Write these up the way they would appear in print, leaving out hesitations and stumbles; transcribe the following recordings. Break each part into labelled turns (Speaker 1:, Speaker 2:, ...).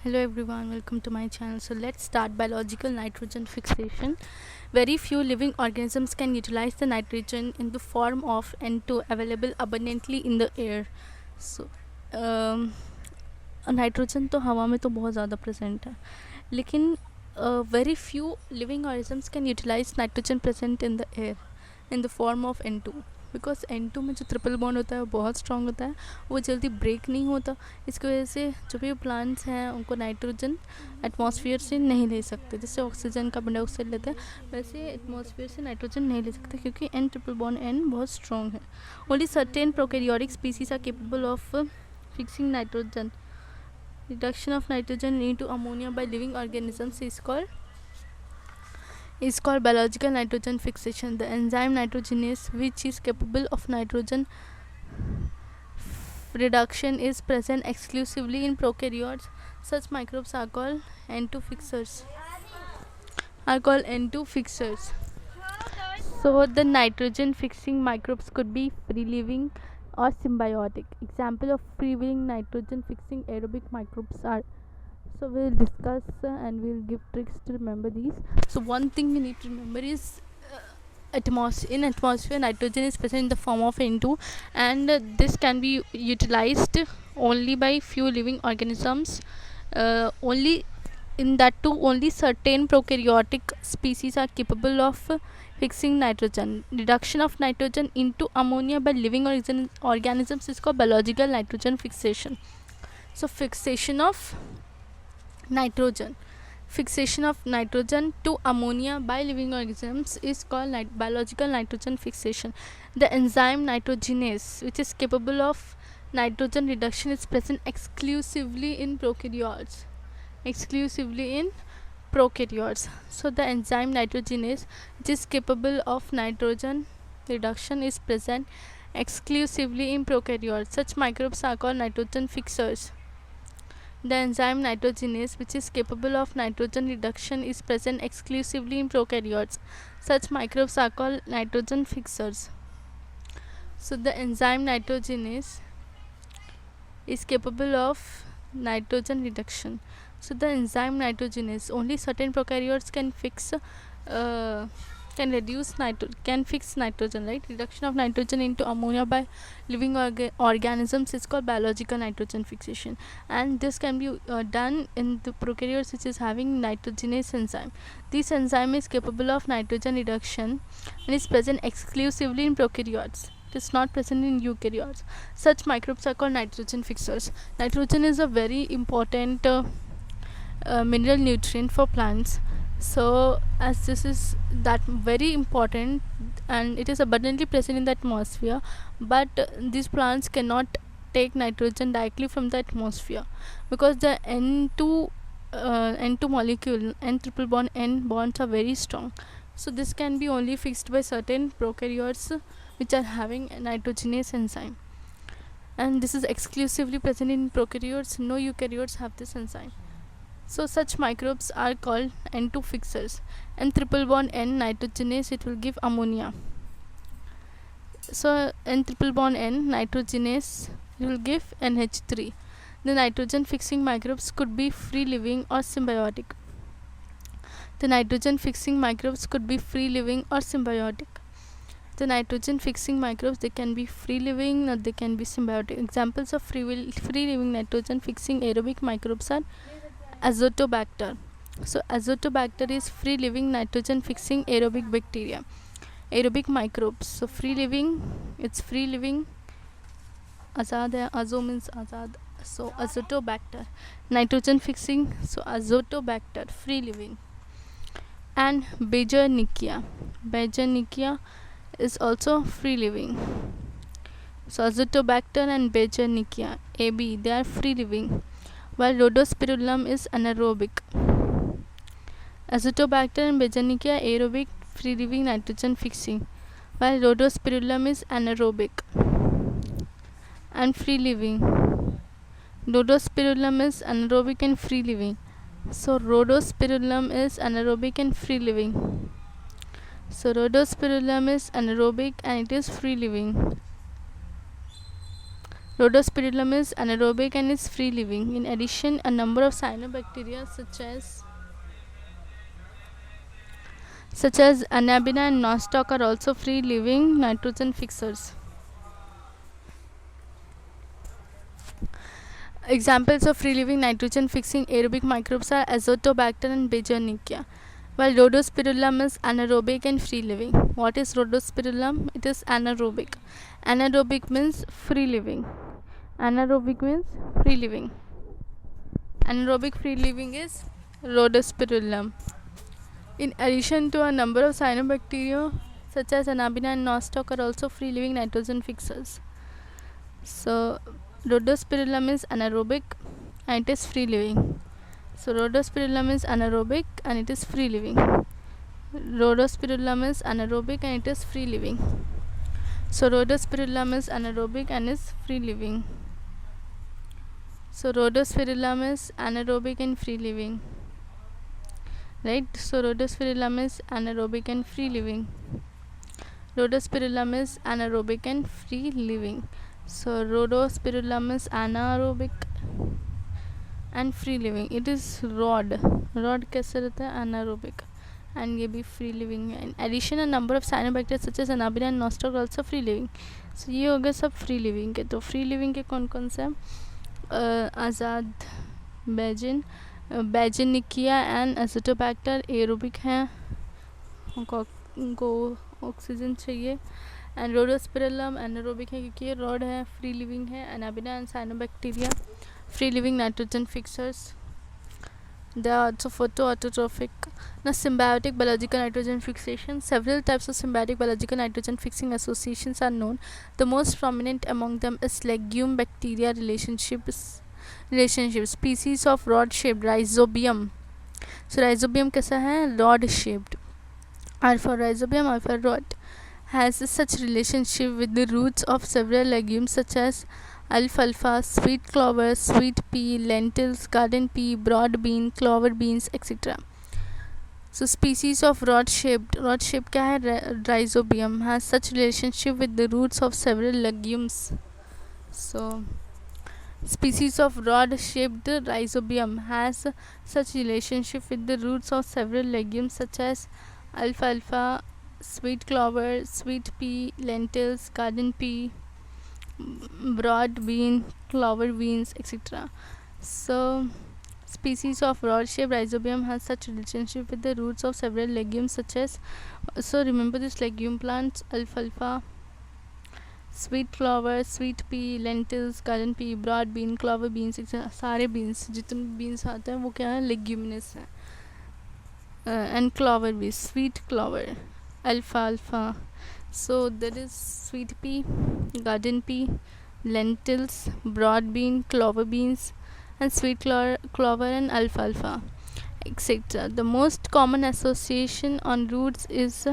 Speaker 1: Hello everyone, welcome to my channel. So let's start biological nitrogen fixation. Very few living organisms can utilize the nitrogen in the form of N2 available abundantly in the air. So nitrogen तो हवा में तो बहुत ज़्यादा present है, लेकिन very few living organisms can utilise nitrogen present in the air in the form of N2 because N2 में जो ट्रिपल बॉन्ड होता है वो बहुत स्ट्रॉन्ग होता है, वो जल्दी ब्रेक नहीं होता. इसकी वजह से जो भी प्लांट्स हैं उनको नाइट्रोजन एटमॉस्फेयर से नहीं ले सकते. जैसे ऑक्सीजन कार्बन डाइऑक्साइड लेते हैं वैसे एटमॉस्फेयर से नाइट्रोजन नहीं ले सकते क्योंकि N ट्रिपल बॉन्ड N बहुत स्ट्रॉन्ग है. Only certain prokaryotic species are capable of fixing nitrogen. Reduction of nitrogen into ammonia by living organisms is called biological nitrogen fixation. The enzyme nitrogenase, which is capable of nitrogen reduction, is present exclusively in prokaryotes. Such microbes are called N2 fixers. So the nitrogen fixing microbes could be free living or symbiotic. Example of free living nitrogen fixing aerobic microbes are, so we'll discuss and we'll give tricks to remember these. So one thing you need to remember is in atmosphere nitrogen is present in the form of N2, and this can be utilized only by few living organisms. Only in that too only certain prokaryotic species are capable of fixing nitrogen. Reduction of nitrogen into ammonia by living organisms is called biological nitrogen fixation. So fixation of nitrogen to ammonia by living organisms is called biological nitrogen fixation. The enzyme nitrogenase, which is capable of nitrogen reduction, is present exclusively in prokaryotes. So the enzyme nitrogenase, which is capable of nitrogen reduction, is present exclusively in prokaryotes. Such microbes are called nitrogen fixers. The enzyme nitrogenase, which is capable of nitrogen reduction, is present exclusively in prokaryotes. Such microbes are called nitrogen fixers. So the enzyme nitrogenase is capable of nitrogen reduction. So the enzyme nitrogenase, only certain prokaryotes can fix nitrogen, right? Reduction of nitrogen into ammonia by living organisms is called biological nitrogen fixation, and this can be done in the prokaryotes which is having nitrogenase enzyme. This enzyme is capable of nitrogen reduction and is present exclusively in prokaryotes. It is not present in eukaryotes. Such microbes are called nitrogen fixers. Nitrogen is a very important mineral nutrient for plants. So as this is that very important and it is abundantly present in the atmosphere, but these plants cannot take nitrogen directly from the atmosphere because the N2 molecule, N triple bond N bonds are very strong. So this can be only fixed by certain prokaryotes which are having a nitrogenase enzyme, and this is exclusively present in prokaryotes. No eukaryotes have this enzyme. So such microbes are called N2 fixers. And triple bond N nitrogenase, it will give ammonia. So N triple bond N nitrogenase, it will give NH3. The nitrogen fixing microbes could be free living or symbiotic. The nitrogen fixing microbes could be free living or symbiotic. The nitrogen fixing microbes, they can be free living or they can be symbiotic. Examples of free living nitrogen fixing aerobic microbes are Azotobacter. So Azotobacter is free living nitrogen fixing aerobic bacteria, aerobic microbes. So free living, it's free living. Azad hai, azo means azad. So Azotobacter, nitrogen fixing. So Azotobacter, free living. And Beijeringia is also free living. So Azotobacter and Beijeringia, AB, they are free living, while Rhodospirillum is anaerobic. Azotobacter and Beijeringia aerobic, free living, nitrogen fixing, while Rhodospirillum is anaerobic and free living. Rhodospirillum is anaerobic and free living. So Rhodospirillum is anaerobic and free living. So Rhodospirillum is anaerobic and it is free living. Rhodospirillum is anaerobic and is free living. In addition, a number of cyanobacteria such as Anabina and Nostoc are also free living nitrogen fixers. Examples of free living nitrogen fixing aerobic microbes are Azotobacter and Bajonikia, while Rhodospirillum is anaerobic and free living. What is Rhodospirillum? It is anaerobic. Anaerobic means free living. Anaerobic means free living. Anaerobic free living is Rhodospirillum. In addition to a number of cyanobacteria such as Anabina and Nostoc are also free living nitrogen fixers. So Rhodospirillum is anaerobic and it is free living. So Rhodospirillum is anaerobic and it is free living. Rhodospirillum is anaerobic and it is free living. So Rhodospirillum is anaerobic and is free living. So Rhodospirillum is anaerobic and free living. Right? So Rhodospirillum is anaerobic and free living. Rhodospirillum is anaerobic and free living. So Rhodospirillum is anaerobic and free living. It is rod कैसे रहता है? Anaerobic. And ये भी free living है. In addition, a number of cyanobacteria such as Anabina and Nostoc are also free living. So ये हो गए सब free living के. तो free living के कौन कौन से हैं? आज़ाद Bajonikia and Azotobacter aerobic हैं, उनको ऑक्सीजन चाहिए. एंड Rhodospirillum anaerobic है क्योंकि ये रॉड है, फ्री लिविंग है. Anabina and cyanobacteria free living nitrogen fixers. They are also photoautotrophic. Now, symbiotic biological nitrogen fixation. Several types of symbiotic biological nitrogen fixing associations are known. The most prominent among them is legume bacteria relationship. Species of rod-shaped Rhizobium. So Rhizobium कैसा है? Rod-shaped. R for Rhizobium, R for rod. Has such relationship with the roots of several legumes such as alfalfa, sweet clover, sweet pea, lentils, garden pea, broad bean, clover beans, etc. So species of rod-shaped क्या है? Rhizobium has such relationship with the roots of several legumes. So species of rod-shaped Rhizobium has such relationship with the roots of several legumes such as alfalfa, sweet clover, sweet pea, lentils, garden pea, broad bean, clover beans, etc. So species of rod-shaped Rhizobium has such relationship with the roots of several legumes such as, so remember this legume plants: alfalfa, sweet clover, sweet pea, lentils, garden pea, broad bean, clover beans, etc. सारे beans जितने beans आते हैं वो क्या है? Leguminous है. And clover beans, sweet clover, alfalfa. So there is sweet pea, garden pea, lentils, broad bean, clover beans, and sweet clover and alfalfa, etc. The most common association on roots is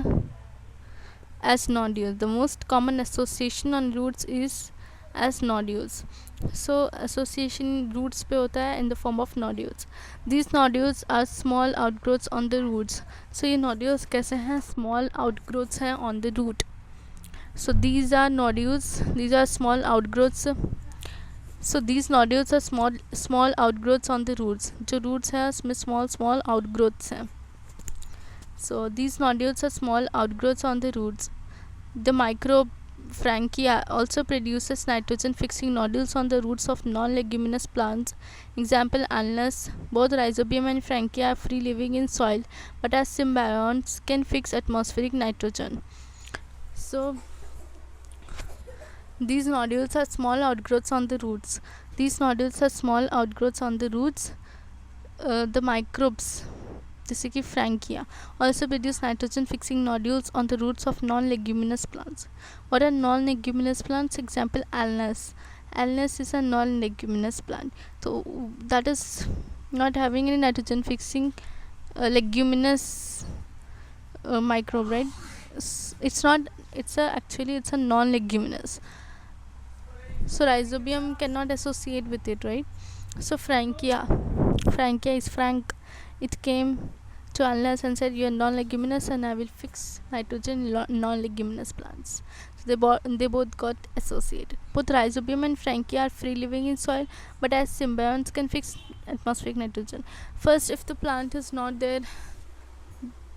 Speaker 1: as nodules. The most common association on roots is as nodules. So association roots पे होता है in the form of nodules. These nodules are small outgrowths on the roots. So ये nodules कैसे हैं? Small outgrowths हैं on the root. So these are nodules. These are small outgrowths. So these nodules are small outgrowths on the roots. जो roots हैं उसमें small outgrowths हैं. So these nodules are small outgrowths on the roots. The microbe Frankia also produces nitrogen fixing nodules on the roots of non-leguminous plants. Example: Alnus. Both Rhizobium and Frankia are free living in soil but as symbionts can fix atmospheric nitrogen. So these nodules are small outgrowths on the roots. The microbes जैसे कि Frankia also produce nitrogen fixing nodules on the roots of non-leguminous plants. What are non-leguminous plants? Example: Alnus. Alnus is a non-leguminous plant, so that is not having any nitrogen fixing leguminous microbe, right? It's a non-leguminous. So Rhizobium cannot associate with it, right? So Frankia is frank. It came to analyze and said, you are non-leguminous and I will fix nitrogen in non-leguminous plants. So they both got associated. Both Rhizobium and Frankia are free living in soil, but as symbionts can fix atmospheric nitrogen. First, if the plant is not there,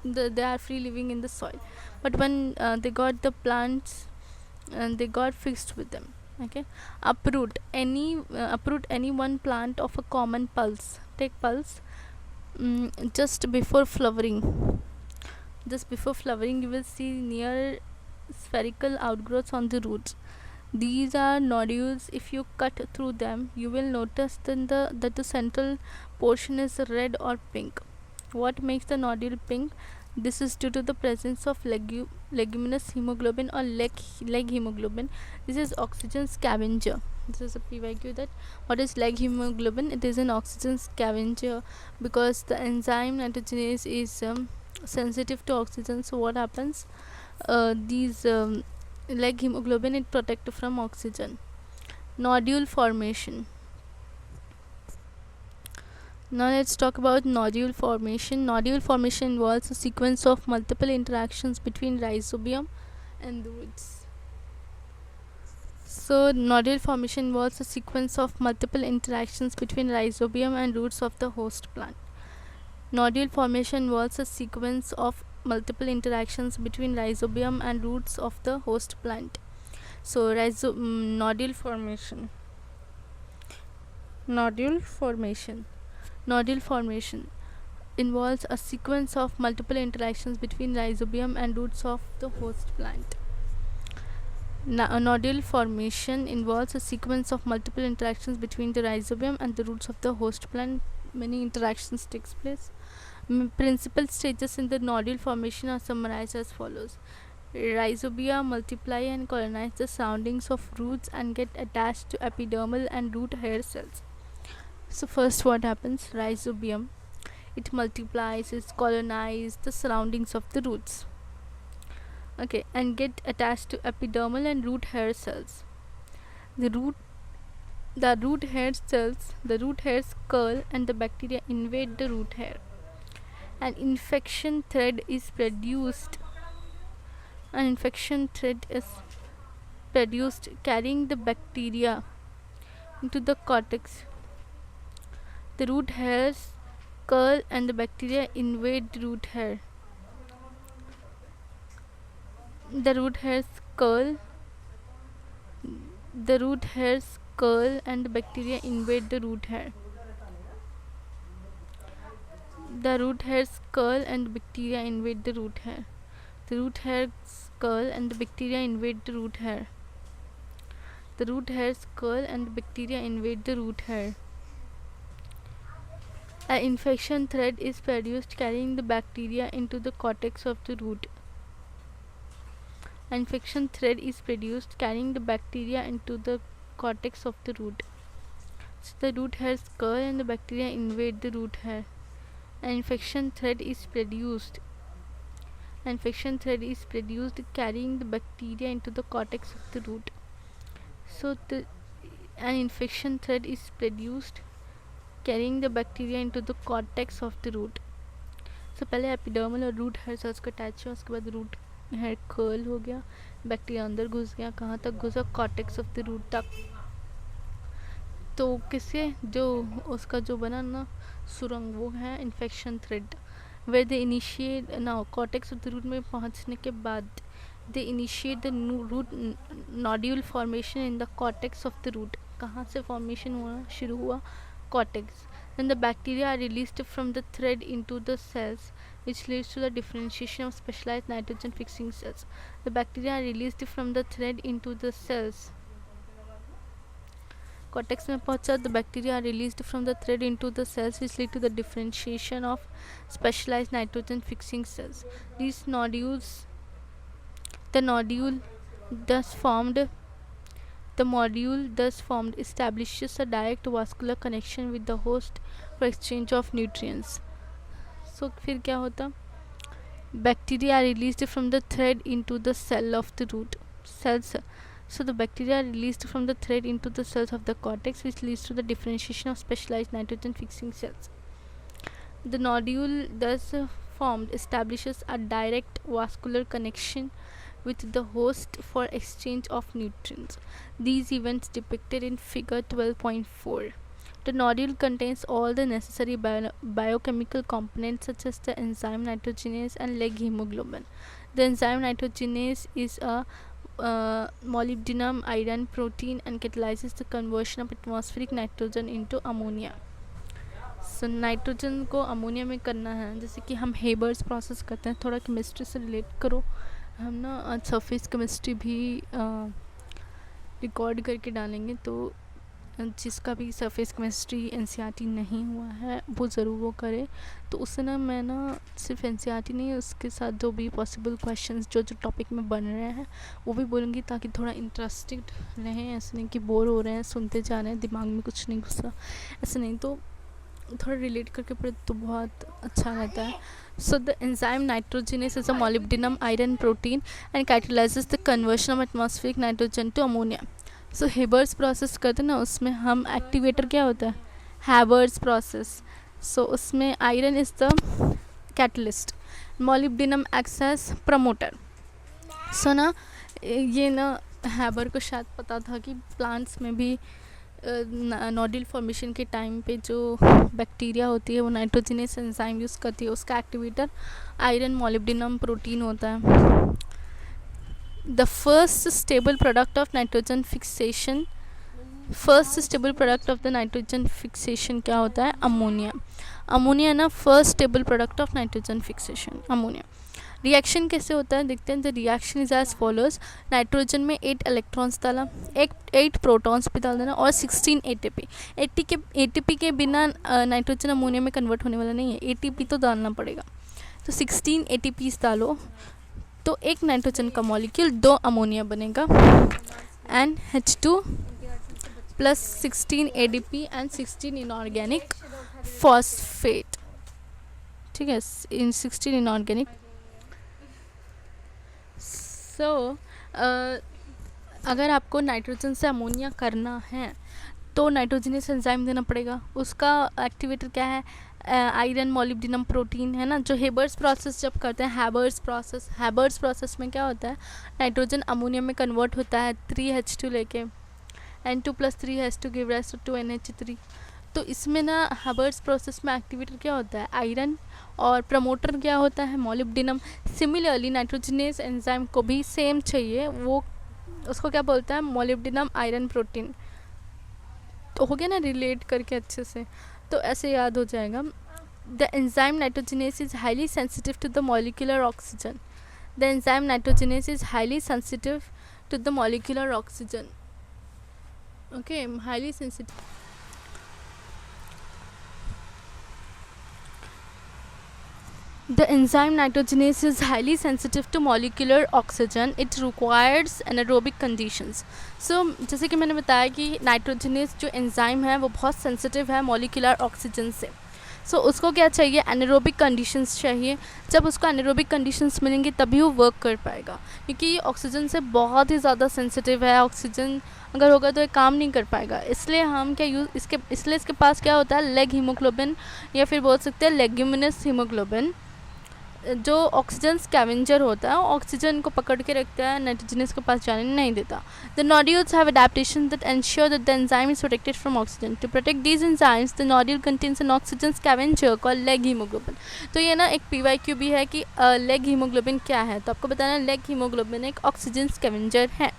Speaker 1: they are free living in the soil, but when they got the plants and they got fixed with them. Okay, uproot any one plant of a common pulse. Take pulse just before flowering. Just before flowering, you will see near spherical outgrowths on the roots. These are nodules. If you cut through them, you will notice that the central portion is red or pink. What makes the nodule pink? This is due to the presence of leguminous hemoglobin or leg hemoglobin. This is oxygen scavenger. This is a PYQ. That what is leg hemoglobin? It is an oxygen scavenger because the enzyme nitrogenase is sensitive to oxygen. So what happens? These leg hemoglobin, it protect from oxygen. Nodule formation. Now let's talk about nodule formation. Nodule formation involves a sequence of multiple interactions between rhizobium and the roots. So nodule formation involves a sequence of multiple interactions between rhizobium and roots of the host plant. Nodule formation involves a sequence of multiple interactions between rhizobium and roots of the host plant. So nodule formation. Nodule formation involves a sequence of multiple interactions between rhizobium and roots of the host plant. Nodule formation involves a sequence of multiple interactions between the rhizobium and the roots of the host plant. Many interactions takes place. Principal stages in the nodule formation are summarized as follows. Rhizobia multiply and colonize the surroundings of roots and get attached to epidermal and root hair cells. So first, what happens? Rhizobium, it multiplies, it colonizes the surroundings of the roots, okay, and get attached to epidermal and root hair cells. The root hairs curl and the bacteria invade the root hair. An infection thread is produced carrying the bacteria into the cortex. The root hairs curl and the bacteria invade the root hair. The root hairs curl and the bacteria invade the root hair. The root hairs curl and the bacteria invade the root hair. The root hairs curl and the bacteria invade the root hair. The root hairs curl and the bacteria invade the root hair. An infection thread is produced carrying the bacteria into the cortex of the root. An infection thread is produced carrying the bacteria into the cortex of the root. So the root hairs curl and the bacteria invade the root hair. An infection thread is produced carrying the bacteria into the cortex of the root. So an infection thread is produced carrying the bacteria into the cortex of the root. So पहले epidermal और root hair cells को attach हुआ, उसके बाद root hair curl हो गया, bacteria अंदर घुस गया, कहाँ तक घुसा? कॉर्टेक्स ऑफ द रूट तक. तो किसके जो उसका जो बना ना सुरंग, वो है infection thread. Where they initiate now cortex of the root में पहुँचने के बाद they initiate the root nodule formation in the cortex of the root. कहाँ से फॉर्मेशन हुआ? शुरू हुआ cortex. Then the bacteria are released from the thread into the cells, which leads to the differentiation of specialized nitrogen fixing cells. The bacteria are released from the thread into the cells. Cortex में पहुंचा, the bacteria are released from the thread into the cells, which lead to the differentiation of specialized nitrogen fixing cells. The nodule thus formed establishes a direct vascular connection with the host for exchange of nutrients. So फिर क्या होता? Bacteria are released from the thread into the cell of the root cells. So the bacteria are released from the thread into the cells of the cortex, which leads to the differentiation of specialized nitrogen fixing cells. The nodule thus formed establishes a direct vascular connection with the host for exchange of nutrients. These events depicted in figure 12.4. The nodule contains all the necessary biochemical components such as the enzyme nitrogenase and leg hemoglobin. The enzyme nitrogenase is a molybdenum iron protein and catalyzes the conversion of atmospheric nitrogen into ammonia. So nitrogen को ammonia में करना है, जैसे कि हम Haber's process करते हैं. थोड़ा केमिस्ट्री से रिलेट करो. हम ना आज सरफेस केमिस्ट्री भी रिकॉर्ड करके डालेंगे, तो जिसका भी सरफेस केमिस्ट्री एनसीईआरटी नहीं हुआ है वो ज़रूर वो करे. तो उससे ना मैं ना सिर्फ एनसीईआरटी नहीं, उसके साथ जो भी पॉसिबल क्वेश्चंस जो जो टॉपिक में बन रहे हैं वो भी बोलूँगी, ताकि थोड़ा इंटरेस्टेड रहें. ऐसे नहीं कि बोर हो रहे हैं, सुनते जा रहे हैं, दिमाग में कुछ नहीं घुसा, ऐसे नहीं. तो थोड़ा रिलेट करके पढ़े तो बहुत अच्छा रहता है. So the enzyme nitrogenase is a molybdenum iron protein and catalyzes the conversion of atmospheric nitrogen to ammonia. So Haber's process करते हैं ना, उसमें हम एक्टिवेटर क्या होता है, Haber's process. So उसमें iron is the catalyst, molybdenum acts as promoter. So ना ये ना Haber को शायद पता था कि प्लांट्स में भी नोडल फॉर्मेशन के टाइम पे जो बैक्टीरिया होती है वो नाइट्रोजनस एंजाइम यूज़ करती है. उसका एक्टिवेटर आयरन मोलिब्डेनम प्रोटीन होता है. The first stable product of nitrogen fixation, first stable product of the nitrogen fixation क्या होता है, अमोनिया. अमोनिया ना first stable product of nitrogen fixation, ammonia. Reaction कैसे होता है देखते हैं. The reaction is as follows. Nitrogen में 8 इलेक्ट्रॉन्स डाला, 8 प्रोटॉन्स भी डाल देना और 16 एटीपी. एटीपी के बिना नाइट्रोजन अमोनिया में कन्वर्ट होने वाला नहीं है, एटीपी तो डालना पड़ेगा. तो 16 एटीपीज डालो तो एक नाइट्रोजन का मॉलिक्यूल 2 अमोनिया बनेगा. And H2 plus 16 ADP and 16 inorganic phosphate. ठीक है, इन 16 इनऑर्गेनिक. सो अगर आपको नाइट्रोजन से अमोनिया करना है तो नाइट्रोजनस एंजाइम देना पड़ेगा. उसका एक्टिवेटर क्या है, आयरन मोलिब्डेनम प्रोटीन है ना. जो हेबर्स प्रोसेस जब करते हैं, हैबर्स प्रोसेस में क्या होता है, नाइट्रोजन अमोनिया में कन्वर्ट होता है 3H2 लेके, N2 + 3H2 give rise to 2NH3. तो इसमें ना हैबर्स प्रोसेस में एक्टिवेटर क्या होता है, आयरन, और प्रमोटर क्या होता है, मोलिब्डेनम. सिमिलरली नाइट्रोजनस एंजाइम को भी सेम चाहिए, वो उसको क्या बोलता है, मोलिब्डेनम आयरन प्रोटीन. तो हो गया ना रिलेट करके अच्छे से, तो ऐसे याद हो जाएगा. The enzyme nitrogenase is highly sensitive to the molecular oxygen. The enzyme nitrogenase is highly sensitive to the molecular oxygen. Okay, highly sensitive. The enzyme nitrogenase is highly sensitive to molecular oxygen. It requires anaerobic conditions. So जैसे कि मैंने बताया कि nitrogenase जो enzyme है वो बहुत sensitive है मॉलिक्यूलर ऑक्सीजन से. सो उसको क्या चाहिए, एनारोबिक कंडीशंस चाहिए. जब उसको एनारोबिक कंडीशंस मिलेंगे तभी वो वर्क कर पाएगा, क्योंकि ये ऑक्सीजन से बहुत ही ज़्यादा सेंसिटिव है. ऑक्सीजन अगर होगा तो ये काम नहीं कर पाएगा. इसलिए हम क्या इसलिए इसके पास क्या होता है, लेग हीमोग्लोबिन, या फिर बोल सकते हैं लेग्यूमिनस हीमोग्लोबिन, जो ऑक्सीजन स्कैवेंजर होता है, ऑक्सीजन को पकड़ के रखता है, नाइट्रोजनस के पास जाने नहीं देता. The nodules have adaptation that ensure that the enzyme is protected from oxygen. To protect these enzymes the nodule contains an oxygen scavenger called leghaemoglobin. तो ये ना एक PYQ भी है कि लेग हीमोग्लोबिन क्या है, तो आपको बताना लेग हीमोग्लोबिन एक ऑक्सीजन स्कैवेंजर है.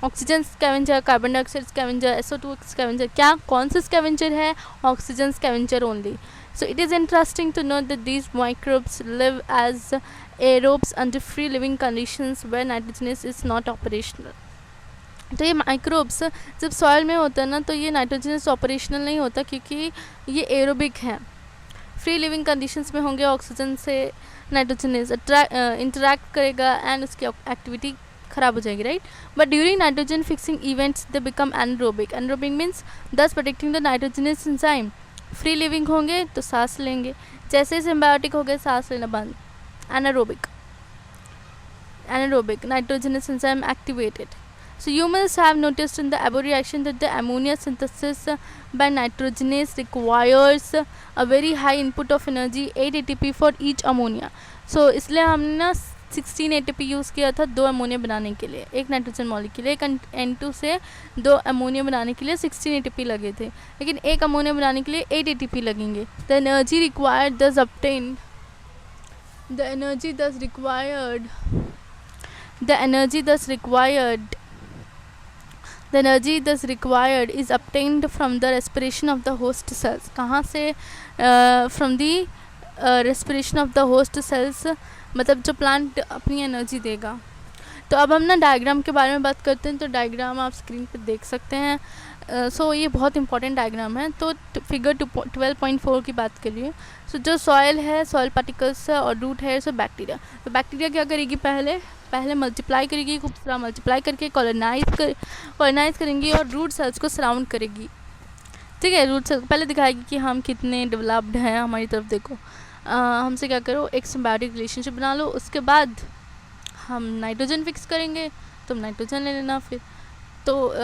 Speaker 1: Oxygen scavenger, carbon dioxide scavenger, SO2 scavenger, क्या कौन सा स्कैवेंजर है, oxygen scavenger only. So it is interesting to note that these microbes live as aerobes under free living conditions where nitrogenase is not operational. तो ये microbes जब soil में होता है ना, तो ये नाइट्रोजनस ऑपरेशनल नहीं होता, क्योंकि ये एरोबिक है. फ्री लिविंग कंडीशंस में होंगे, ऑक्सीजन से नाइट्रोजनस इंटरैक्ट करेगा एंड उसकी एक्टिविटी ख़राब हो जाएगी, right. But during nitrogen fixing events they become anaerobic. Anaerobic means thus protecting the nitrogenase enzyme. Free living होंगे तो सांस लेंगे, जैसे ही सिम्बायोटिक हो गए सांस लेना बंद. Anaerobic nitrogenous enzyme activated. So you must have noticed in the above reaction that the ammonia synthesis by nitrogenase requires a very high input of energy 8 ATP for each ammonia. So इसलिए हमने ना 16 ATP use किया था 2 ammonia बनाने के लिए, एक nitrogen molecule, एक N2 से 2 अमोनिया बनाने के लिए 16 ATP लगे थे, लेकिन एक अमोनिया बनाने के लिए 8 ATP लगेंगे. The energy required thus obtained the energy thus required is obtained from the respiration of the host cells. कहाँ से? From the respiration of the host cells, मतलब जो प्लांट अपनी एनर्जी देगा. तो अब हम ना डायग्राम के बारे में बात करते हैं. तो डायग्राम आप स्क्रीन पर देख सकते हैं. सो ये बहुत इंपॉर्टेंट डायग्राम है. तो फिगर 12.4 की बात करिए. सो जो सॉयल है, सॉयल पार्टिकल्स है और रूट है, सो बैक्टीरिया. तो बैक्टीरिया क्या करेगी? पहले मल्टीप्लाई करेगी, खूब सारा मल्टीप्लाई करके कॉलोनाइज करेंगी और रूट सेल्स को सराउंड करेगी. ठीक है, रूट सेल्स पहले दिखाएगी कि हम कितने डेवलप्ड हैं, हमारी तरफ देखो. हमसे क्या करो, एक सिम्बायोटिक रिलेशनशिप बना लो. उसके बाद हम नाइट्रोजन फिक्स करेंगे, तुम नाइट्रोजन ले लेना. फिर तो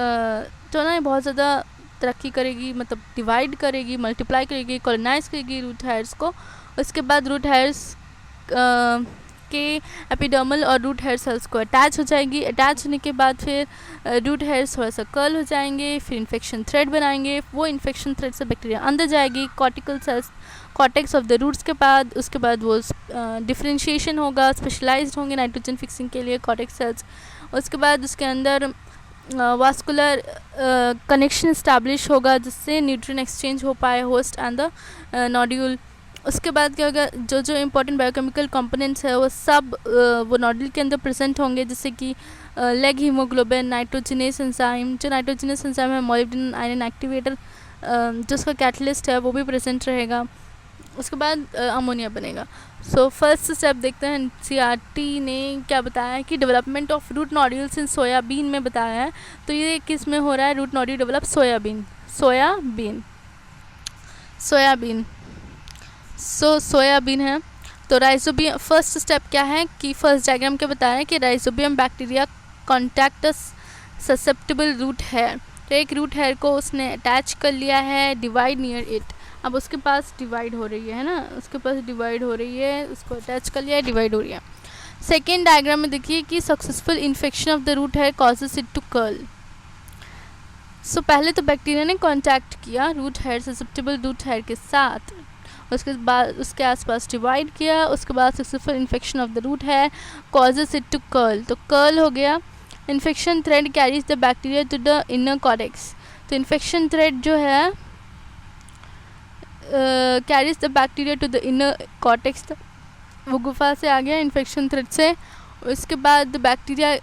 Speaker 1: ना बहुत ज़्यादा तरक्की करेगी, मतलब डिवाइड करेगी, मल्टीप्लाई करेगी, कॉलोनाइज करेगी रूट हेयर्स को. उसके बाद रूट हेयर्स के एपिडर्मल और रूट हेयर सेल्स को अटैच हो जाएगी. अटैच होने के बाद फिर रूट हेयर्स थोड़ा सा कर्ल हो जाएंगे, फिर इन्फेक्शन थ्रेड बनाएंगे. वो इन्फेक्शन थ्रेड से बैक्टीरिया अंदर जाएगी cortical cells, cortex of the roots के बाद. उसके बाद वो डिफ्रेंशिएशन होगा, स्पेशलाइज्ड होंगे नाइट्रोजन फिक्सिंग के लिए कॉर्टेक्स सेल्स. उसके बाद उसके अंदर वास्कुलर कनेक्शन इस्टेब्लिश होगा जिससे न्यूट्रिएंट एक्सचेंज हो पाए होस्ट एंड द नोड्यूल. उसके बाद क्या होगा, जो इम्पोर्टेंट बायोकेमिकल कंपोनेंट्स है वो सब वो नोड्यूल के अंदर प्रेजेंट होंगे, जैसे कि लेग हीमोग्लोबिन, नाइट्रोजिनेस एंजाइम. जो नाइट्रोजिनेस एंजाइम है मॉलिब्डेनम आयरन एक्टिवेटर, जो उसका कैटलिस्ट है वो भी प्रेजेंट रहेगा. उसके बाद अमोनिया बनेगा. सो फर्स्ट स्टेप देखते हैं. NCERT ने क्या बताया है कि development of root nodules in soybean में बताया है. तो ये किस में हो रहा है? Root nodule develop soybean. Soybean है. तो राइजोबियम फर्स्ट स्टेप क्या है कि फर्स्ट डायग्राम क्या बताया है कि rhizobium bacteria contact susceptible root hair. तो एक रूट हेयर को उसने अटैच कर लिया है, डिवाइड नियर इट. अब उसके पास डिवाइड हो रही है ना, उसके पास डिवाइड हो रही है, उसको अटैच कर लिया है, डिवाइड हो रही है. सेकेंड डायग्राम में देखिए कि successful infection of the root hair causes it to curl. So पहले तो बैक्टीरिया ने कॉन्टैक्ट किया root hair, susceptible root hair के साथ. उसके बाद उसके आसपास डिवाइड किया. उसके बाद successful infection of the root hair causes it to curl. तो कर्ल हो गया. Infection thread carries the bacteria to the inner cortex. तो इन्फेक्शन थ्रेड जो है carries the bacteria to the inner cortex. वो गुफा से आ गया इन्फेक्शन थ्रेड से. उसके बाद बैक्टीरिया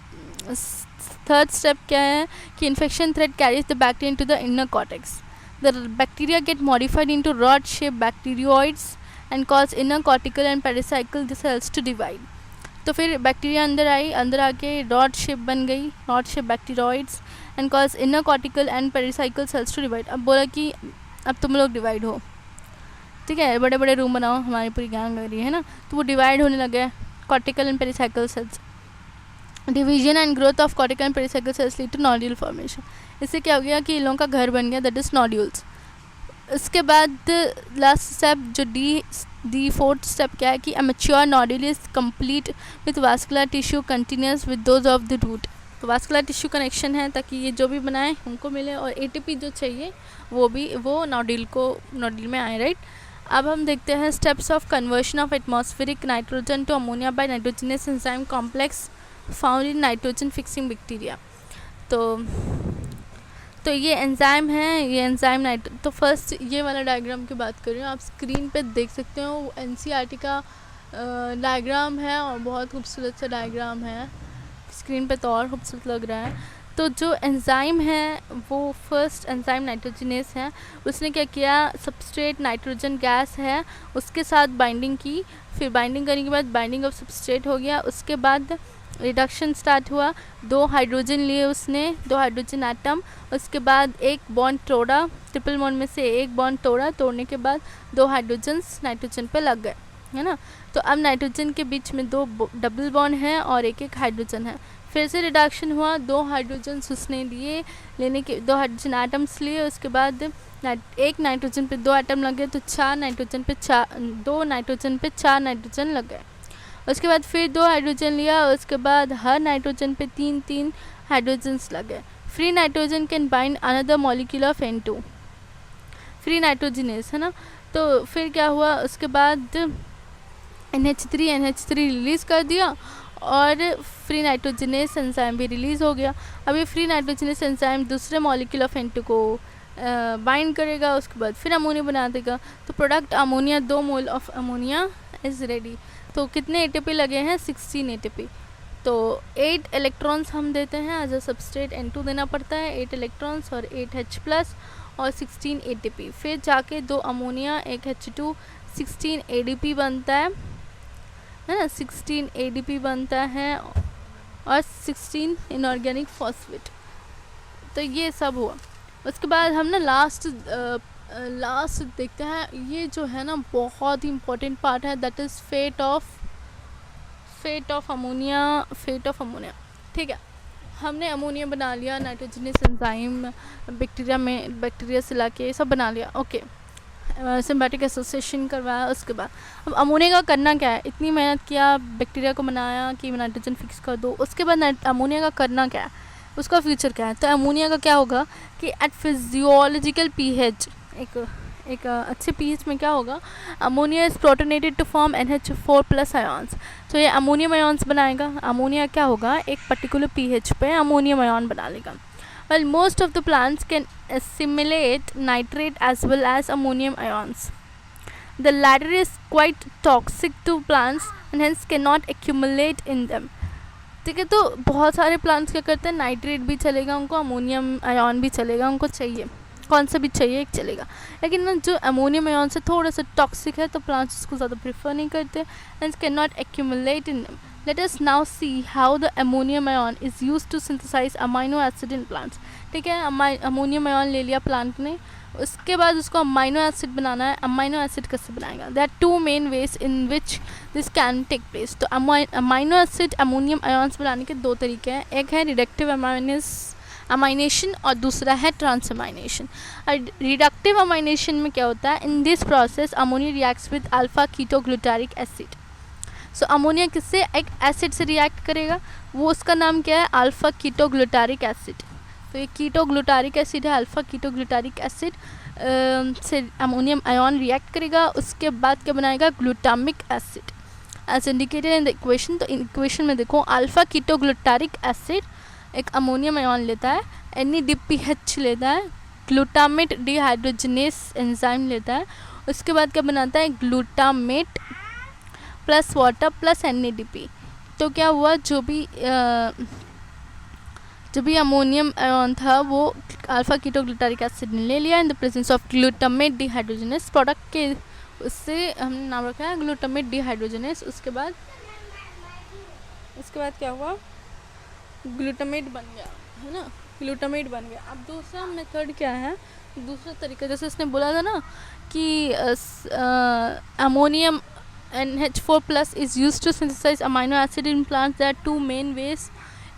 Speaker 1: थर्ड स्टेप क्या है कि infection thread carries the bacteria to the inner cortex. The bacteria get modified into rod-shaped bacteroids and cause inner cortical and pericycle cells to divide. तो फिर बैक्टीरिया अंदर आई, अंदर आके रॉड शेप बन गई, rod shape bacteroids and cause inner cortical and pericycle cells to divide. अब बोला कि अब तुम लोग डिवाइड हो, ठीक है, बड़े बड़े रूम बनाओ, हमारी पूरी गैंग लग रही है ना. तो वो डिवाइड होने लगे cortical and pericycle cells. Division and growth of cortical and pericycle cells lead to nodule formation. इससे क्या हो गया कि इन लोगों का घर बन गया, दैट इज़ नोड्यूल्स. इसके बाद लास्ट स्टेप जो डी फोर्थ स्टेप क्या है कि a mature nodule is complete with vascular tissue continuous with those of the root. तो वास्कुलर टिश्यू कनेक्शन है ताकि ये जो भी बनाए उनको मिले और ATP जो चाहिए वो नोड्यूल में आए, राइट. अब हम देखते हैं steps of conversion of atmospheric nitrogen to ammonia by nitrogenase enzyme complex found in nitrogen fixing bacteria. तो ये एंजाइम है, ये एंजाइम तो फर्स्ट ये वाला डायग्राम की बात कर रही हूँ. आप स्क्रीन पे देख सकते हो NCERT का डायग्राम है और बहुत खूबसूरत सा डायग्राम है. स्क्रीन पे तो और खूबसूरत लग रहा है. तो जो एंजाइम है वो फर्स्ट एंजाइम नाइट्रोजिनेस है. उसने क्या किया, सबस्ट्रेट नाइट्रोजन गैस है उसके साथ बाइंडिंग की. फिर बाइंडिंग करने के बाद बाइंडिंग ऑफ सबस्ट्रेट हो गया. उसके बाद रिडक्शन स्टार्ट हुआ. 2 हाइड्रोजन लिए उसने, 2 हाइड्रोजन एटम. उसके बाद एक बॉन्ड तोड़ा, ट्रिपल बॉन्ड में से एक बॉन्ड तोड़ा. तोड़ने के बाद 2 हाइड्रोजन्स नाइट्रोजन पे लग गए, है ना. तो अब नाइट्रोजन के बीच में 2 डबल बॉन्ड हैं और एक हाइड्रोजन है. फिर से रिडक्शन हुआ, 2 हाइड्रोजन उसने लिए, लेने के 2 हाइड्रोजन एटम्स लिए, उसके बाद एक नाइट्रोजन पे 2 एटम लगे तो 2 नाइट्रोजन पे 4 नाइट्रोजन लग गए। उसके बाद फिर 2 हाइड्रोजन लिया, उसके बाद हर नाइट्रोजन पे 3 हाइड्रोजन्स लगे। Free nitrogen can bind another molecule of N2, free nitrogenase है ना। तो फिर क्या हुआ, उसके बाद NH3 रिलीज़ कर दिया और फ्री नाइट्रोजनेस एंजाइम भी रिलीज़ हो गया। अब ये फ्री नाइट्रोजनेस एंजाइम दूसरे मॉलिक्यूल ऑफ N2 को बाइंड करेगा, उसके बाद फिर अमोनिया बना देगा। तो product ammonia, 2 mole of ammonia is ready. तो कितने ATP लगे हैं, 16 ATP। तो 8 इलेक्ट्रॉन्स हम देते हैं एज अ सबस्ट्रेट, N2 देना पड़ता है, 8 इलेक्ट्रॉन्स और 8 H+ और 16 ATP। फिर जाके 2 अमोनिया, 1 H2, 16 ADP बनता है ना, 16 ADP बनता है और 16 इनऑर्गेनिक फॉस्फेट। तो ये सब हुआ। उसके बाद हम ना लास्ट देखते हैं, ये जो है ना बहुत ही इम्पोर्टेंट पार्ट है, that is fate of ammonia. ठीक है, हमने अमोनिया बना लिया, नाइट्रोजनस एंजाइम बैक्टीरिया से लाके सब बना लिया, ओके, सिम्बायोटिक एसोसिएशन करवाया। उसके बाद अब अमोनिया का करना क्या है, इतनी मेहनत किया, बैक्टीरिया को बनाया कि नाइट्रोजन फिक्स कर दो, उसके बाद अमोनिया का करना क्या है, उसका फ्यूचर क्या है। तो अमोनिया का क्या होगा कि एट फिजियोलॉजिकल pH, एक अच्छे pH में क्या होगा, ammonia is protonated to form NH4+ ions. तो ये अमोनियम आयॉन्स बनाएगा। अमोनिया क्या होगा, एक पर्टिकुलर pH पे अमोनियम आयॉन बना लेगा। Well, most of the plants can assimilate nitrate as well as ammonium ions. The latter is quite toxic to plants and hence cannot accumulate in them. ठीक है, तो बहुत सारे प्लांट्स क्या करते हैं, नाइट्रेट भी चलेगा उनको, अमोनियम आयन भी चलेगा, उनको चाहिए, कौन सा भी चाहिए एक चलेगा। लेकिन ना जो अमोनियम आयन से थोड़ा सा टॉक्सिक है तो प्लांट्स उसको ज़्यादा प्रेफर नहीं करते, hence cannot accumulate in them. Let us now see how the ammonium ion is used to synthesize amino acid in plants. ठीक है, अमोनियम आयन ले लिया प्लांट ने, उसके बाद उसको अमाइनो एसिड बनाना है। अमाइनो एसिड कैसे बनाएगा, there are 2 main ways in which this can take place. तो अमाइनो एसिड अमोनियम आयन्स बनाने के 2 तरीके हैं, एक है रिडक्टिव अमाइनेशन और दूसरा है ट्रांसअमाइनेशन। रिडक्टिव अमाइनेशन में क्या होता है, in this process ammonia reacts with alpha ketoglutaric acid. So ammonia किससे, एक एसिड से रिएक्ट करेगा, वो उसका नाम क्या है, अल्फा कीटोग्लूटारिक एसिड। तो ये कीटोग्लूटारिक एसिड है, अल्फा कीटोग्लूटारिक एसिड से अमोनियम आयन रिएक्ट करेगा, उसके बाद क्या बनाएगा, glutamic acid as indicated in the equation. तो इक्वेशन में देखो, अल्फा कीटोग्लूटारिक एसिड एक अमोनियम आयन लेता है, NADPH लेता है, ग्लूटामेट डिहाइड्रोजनेस एंजाइम लेता है, उसके बाद क्या बनाता है, glutamate plus water plus NADP। तो क्या हुआ, जो भी अमोनियम आयन था वो अल्फा कीटोग्लूटारिक एसिड ने ले लिया in the presence of glutamate dehydrogenase. Product के उससे हमने नाम रखा है ग्लूटामेट डिहाइड्रोजनेस। उसके बाद क्या हुआ, ग्लूटामेट बन गया, है ना, ग्लूटामेट बन गया। अब दूसरा मेथड क्या है, दूसरा तरीका, जैसे इसने बोला था ना कि ammonium NH4+ is used to synthesize amino acid in plants. There are 2 main ways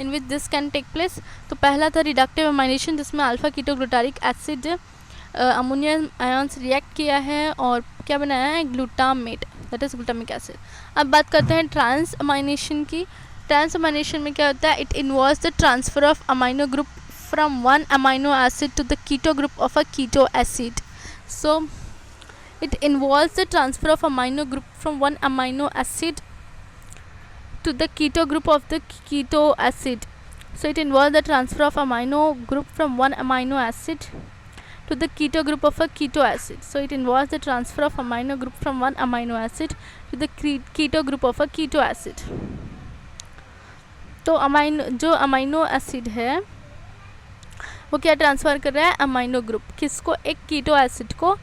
Speaker 1: in which this can take place. तो पहला था रिडक्टिव अमाइनेशन, जिसमें alpha ketoglutaric acid ammonium ions react किया है और क्या बनाया है, glutamate, that is glutamic acid. अब बात करते हैं ट्रांस अमाइनेशन की। ट्रांस अमाइनेशन में क्या होता है, it involves the transfer of amino group from one amino acid to the keto group of a keto acid. So it involves the transfer of amino group from one amino acid to the keto group of the keto acid. So it involves the transfer of amino group from one amino acid to the keto group of a keto acid. So it involves the transfer of amino group from one amino acid to the keto group of a keto acid. तो जो amino acid है वो क्या transfer कर रहा है, amino group, किसको, एक कीटो एसिड को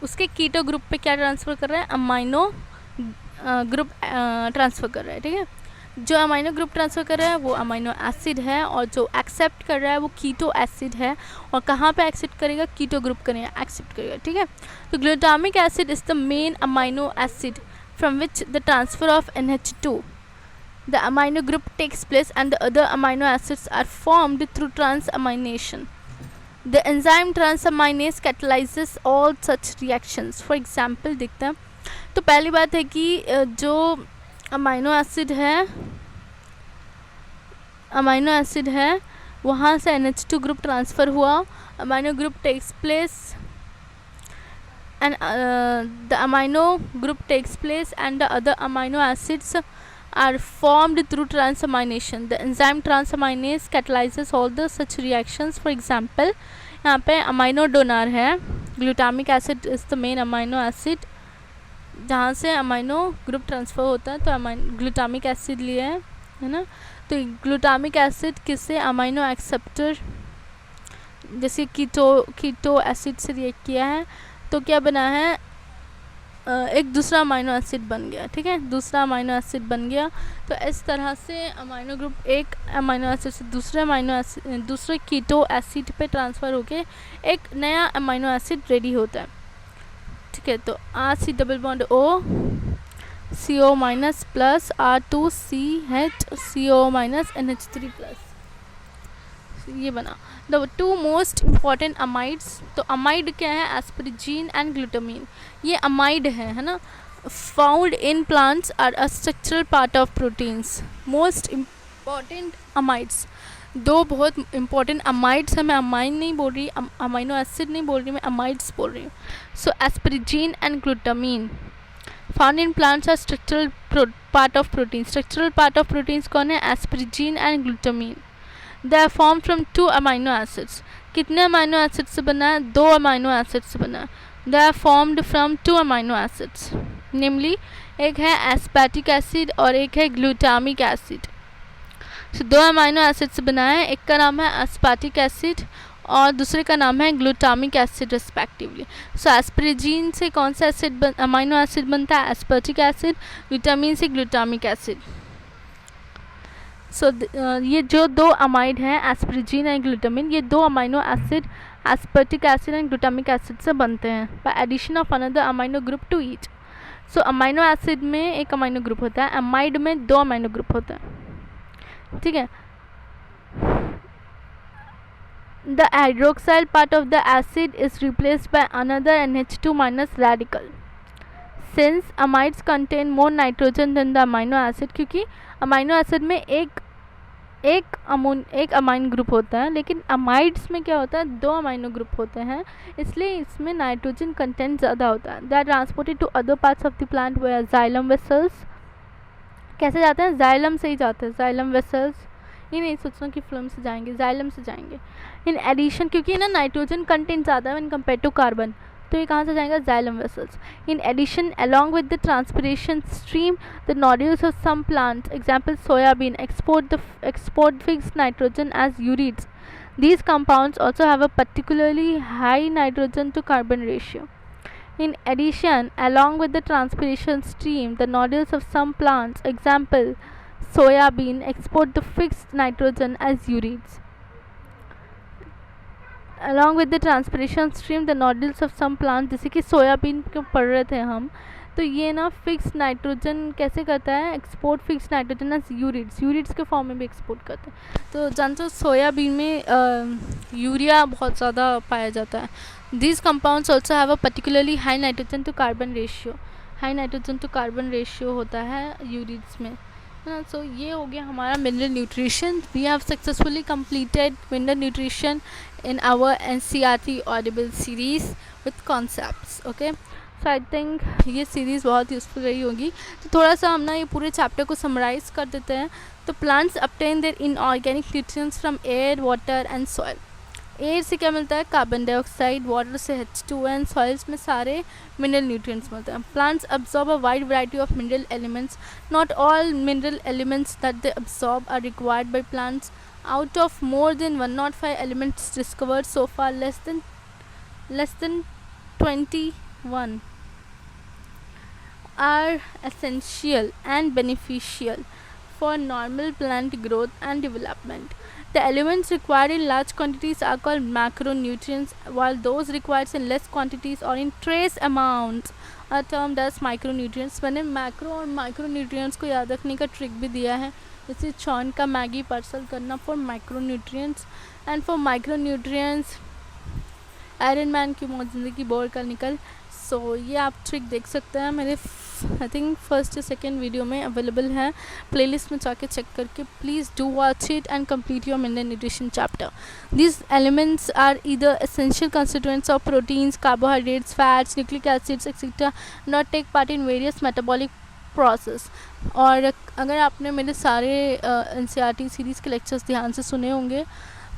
Speaker 1: उसके कीटो ग्रुप पे क्या ट्रांसफ़र कर रहा है, अमाइनो ग्रुप ट्रांसफ़र कर रहा है। ठीक है, जो अमाइनो ग्रुप ट्रांसफ़र कर रहा है वो अमाइनो एसिड है और जो एक्सेप्ट कर रहा है वो कीटो एसिड है। और कहाँ पे एक्सेप्ट करेगा, कीटो ग्रुप करेगा, एक्सेप्ट करेगा। ठीक है, तो glutamic acid is the main amino acid from which the transfer of NH2 the amino group takes place and the other amino acids are formed through transamination. The enzyme transaminase catalyzes all such reactions. For example देखते हैं, तो पहली बात है कि जो amino acid है वहाँ से NH2 ग्रुप ट्रांसफ़र हुआ. Amino group takes place and the amino group takes place and the other amino acids are formed through transamination. The enzyme transaminase catalyzes all the such reactions. For example यहाँ पे amino donor है, glutamic acid is the main amino acid जहाँ से amino group transfer होता है. तो glutamic acid लिया है ना. तो glutamic acid किससे, amino acceptor जैसे कीटो एसिड से रिएक्ट किया है तो क्या बना है, एक दूसरा अमाइनो एसिड बन गया. ठीक है, दूसरा अमाइनो एसिड बन गया. तो इस तरह से अमाइनो ग्रुप एक अमाइनो एसिड से दूसरे कीटो एसिड पे ट्रांसफ़र होके एक नया अमाइनो एसिड रेडी होता है. ठीक है, तो RC double bond O CO minus plus R2CH CO minus NH3 plus, ये बना. The two most important amides, तो अमाइड क्या है, एस्परजीन एंड ग्लूटामीन. ये अमाइड है ना. Found in plants are a structural part of proteins. Most important amides, दो बहुत इम्पॉर्टेंट अमाइड्स हैं. मैं अमाइन नहीं बोल रही, अमाइनो एसिड नहीं बोल रही, मैं अमाइड्स बोल रही हूँ. So asparagine and glutamine found in plants are structural part of protein. Structural part of proteins कौन है, asparagine and glutamine. They are formed from 2 amino acids. कितने अमाइनो एसिड से बना है, 2 अमाइनो एसिड से बना है. They are formed from 2 amino acids. Namely, एक है एस्पेटिक एसिड और एक है glutamic acid. So 2 amino acid से बना है, एक का नाम है एस्पेटिक एसिड और दूसरे का नाम है ग्लूटामिक एसिड रिस्पेक्टिवली. सो एस्परजीन से कौन सा एसिड अमाइनो एसिड बनता है, एस्पेटिक एसिड. ग्लूटामीन से ग्लूटामिक एसिड. सो ये जो दो अमाइड हैं एस्परजीन एंड ग्लूटामिन, ये दो amino acid aspartic acid and glutamic acid से बनते हैं by addition of another amino group to each. So amino acid में एक अमाइनो ग्रुप होता है, अमाइड में 2 अमाइनो ग्रुप होता है. ठीक है, the hydroxyl part of the acid is replaced by another NH2 minus radical. Since amides contain more nitrogen than the amino acid, क्योंकि अमाइनो एसिड में एक अमाइन ग्रुप होता है, लेकिन अमाइड्स में क्या होता है, 2 अमाइनो ग्रुप होते हैं, इसलिए इसमें नाइट्रोजन कंटेंट ज़्यादा होता है. They are transported to other parts of the plant where xylem vessels. कैसे जाते हैं, जाइलम से ही जाते हैं, जाइलम वेसल्स. ये नहीं सोचना कि फ्लोएम से जाएंगे, जाइलम से जाएंगे. इन एडिशन, क्योंकि ना नाइट्रोजन कंटेंट ज़्यादा है इन कम्पेयर टू कार्बन, तो ये कहाँ से जाएगा, xylem vessels. In addition along with the transpiration stream the nodules of some plants, example soybean, export fixed nitrogen as ureides. These compounds also have a particularly high nitrogen to carbon ratio. In addition, along with the transpiration stream, the nodules of some plants, example soybean, export the fixed nitrogen as ureas. Along with the transpiration stream, the nodules of some plants, जैसे कि soybean के पढ़ रहे थे हम, तो ये ना फिक्स नाइट्रोजन कैसे करता है, एक्सपोर्ट फिक्स नाइट्रोजन एज यूरिड्स के फॉर्म में भी एक्सपोर्ट करते हैं. तो जानते हो सोयाबीन में यूरिया बहुत ज़्यादा पाया जाता है. These compounds also have a particularly high nitrogen to carbon ratio. High nitrogen to carbon ratio होता है यूरिड्स में, है ना. सो ये हो गया हमारा mineral nutrition. We have successfully completed mineral nutrition in our NCERT audible series with concepts. okay, so I think ये सीरीज़ बहुत यूज़फुल रही होगी. तो थोड़ा सा हम ना ये पूरे चैप्टर को समराइज़ कर देते हैं. तो plants obtain their inorganic nutrients from air, water and soil. Air से क्या मिलता है, कार्बन डाइऑक्साइड, वाटर से H2 एंड सॉइल्स में सारे मिनरल न्यूट्रिएंट्स मिलते हैं. Plants absorb a wide variety of mineral elements. Not all mineral elements that they absorb are required by plants. Out of more than 105 elements discovered so far, less than 21 are essential and beneficial for normal plant growth and development. The elements required in large quantities are called macronutrients, while those required in less quantities or in trace amounts are termed as micronutrients. मैंने macro और micronutrients को याद रखने का trick भी दिया है, जैसे चॉन का मैगी पार्सल करना for micronutrients, and for micronutrients iron man की मौत ज़िंदगी बोर कर निकल. सो ये आप ट्रिक देख सकते हैं मेरे आई थिंक फर्स्ट या सेकेंड वीडियो में अवेलेबल है, प्लेलिस्ट में जाके चेक करके please do watch it and complete your mineral nutrition chapter. These elements are either essential constituents of proteins, carbohydrates, fats, nucleic acids, etc. not take part in various metabolic process. और अगर आपने मेरे सारे NCERT series के lectures ध्यान से सुने होंगे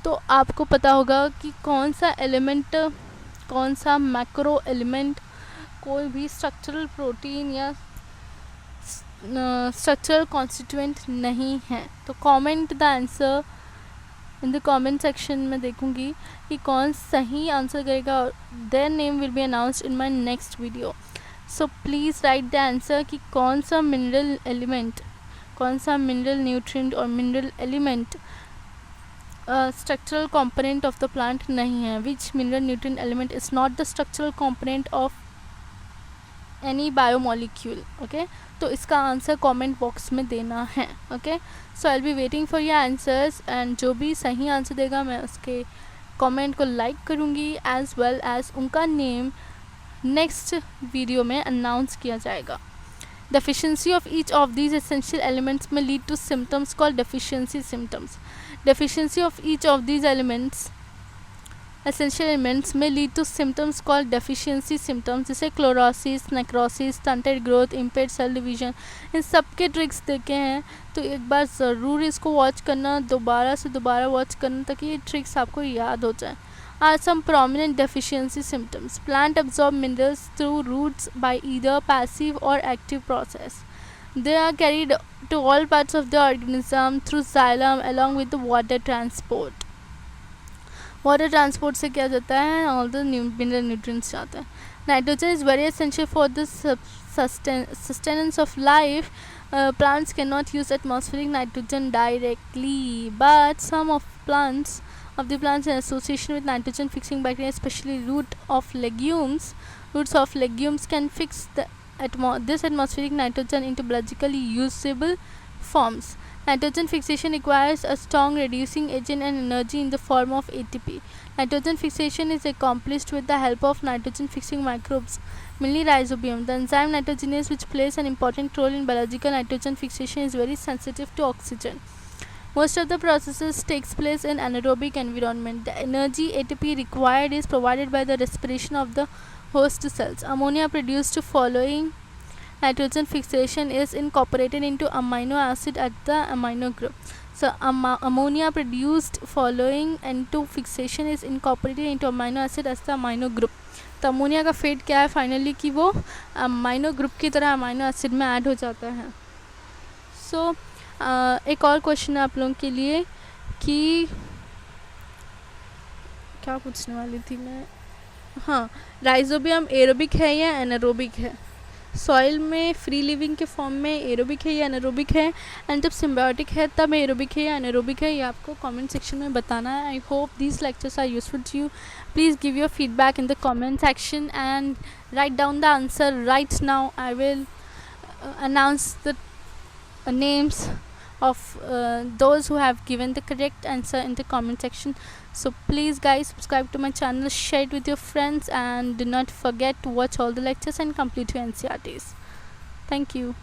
Speaker 1: तो आपको पता होगा कि कौन सा एलिमेंट, कौन सा मैक्रो एलिमेंट कोई भी स्ट्रक्चरल प्रोटीन या स्ट्रक्चरल कॉन्स्टिट्यूएंट नहीं है. तो comment the answer in the comment section में देखूंगी कि कौन सही आंसर करेगा. Their name will be announced in my next video. So please write the answer कि कौन सा मिनरल एलिमेंट, कौन सा मिनरल न्यूट्रिएंट और mineral element structural component of the plant नहीं है. विच mineral nutrient element is not the structural component of any biomolecule. Okay, तो इसका आंसर कमेंट बॉक्स में देना है. Okay, so I will be waiting for your answers, and जो भी सही आंसर देगा मैं उसके कमेंट को लाइक करूँगी, एज वेल एज उनका नेम नेक्स्ट वीडियो में अनाउंस किया जाएगा. Deficiency of each of these essential elements may lead to symptoms called deficiency symptoms. Deficiency of each of these essential elements may lead to symptoms called deficiency symptoms, जैसे chlorosis, necrosis, stunted growth, impaired cell division. इन सब के tricks देखे हैं तो एक बार ज़रूर इसको वॉच करना, दोबारा से दोबारा वॉच करना ताकि ये ट्रिक्स आपको याद हो जाए. Are some prominent deficiency symptoms. Plant absorb minerals through roots by either passive or active process. They are carried to all parts of the organism through xylem along with the water transport. Water transport से क्या जाता है, all the mineral nutrients जाते हैं. Nitrogen is very essential for the sustenance of life. Plants cannot use atmospheric nitrogen directly, but some of the plants in association with nitrogen fixing bacteria, especially roots of legumes can fix this atmospheric nitrogen into biologically usable forms. Nitrogen fixation requires a strong reducing agent and energy in the form of ATP. Nitrogen fixation is accomplished with the help of nitrogen fixing microbes, mainly Rhizobium. The enzyme nitrogenase, which plays an important role in biological nitrogen fixation, is very sensitive to oxygen. Most of the processes takes place in anaerobic environment. The energy ATP required is provided by the respiration of the host cells. Ammonia produced following nitrogen fixation is incorporated into amino acid at the amino group. So ammonia produced following N2 fixation is incorporated into amino acid as the amino group. तो ammonia का fate क्या है finally कि वो amino group की तरह amino acid में add हो जाता है. सो एक और क्वेश्चन है आप लोगों के लिए कि क्या पूछने वाली थी मैं, हाँ, राइजोबियम एरोबिक है या एनारोबिक है. सॉइल में फ्री लिविंग के फॉर्म में एरोबिक है या एनारोबिक है, एंड जब सिम्बायोटिक है तब एरोबिक है या एनारोबिक है, ये आपको कमेंट सेक्शन में बताना है. I hope these lectures are useful to you. Please give your feedback in the comment section and write down the answer right now. I will announce the names of those who have given the correct answer in the comment section. So please guys, subscribe to my channel, share it with your friends, and do not forget to watch all the lectures and complete your NCERTs. Thank you.